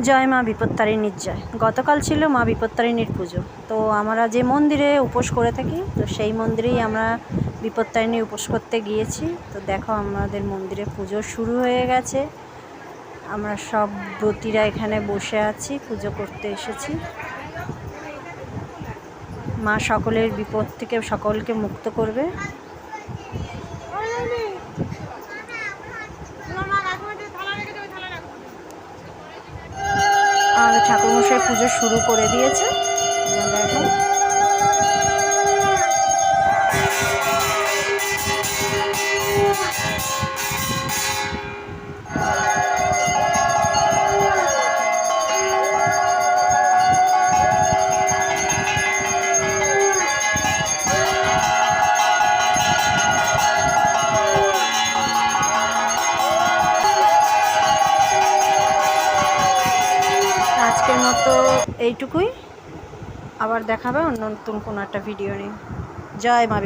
জয় মা বিপত্তারিণীর জয়। গতকাল ছিল মা বিপত্তারিণীর পুজো। তো আমরা যে মন্দিরে উপোস করে থাকি, তো সেই মন্দিরেই আমরা বিপত্তারিণী উপোস করতে গিয়েছি। তো দেখো আমাদের মন্দিরে পুজো শুরু হয়ে গেছে। আমরা সব ব্রতীরা এখানে বসে আছি, পুজো করতে এসেছি। মা সকলের বিপদ থেকে সকলকে মুক্ত করবে। আমাদের ঠাকুরমশাই পুজো শুরু করে দিয়েছে। দেখো আজকের মতো এইটুকুই। আবার দেখাবে অন্য নতুন কোনো একটা ভিডিও নিয়ে। জয় মা।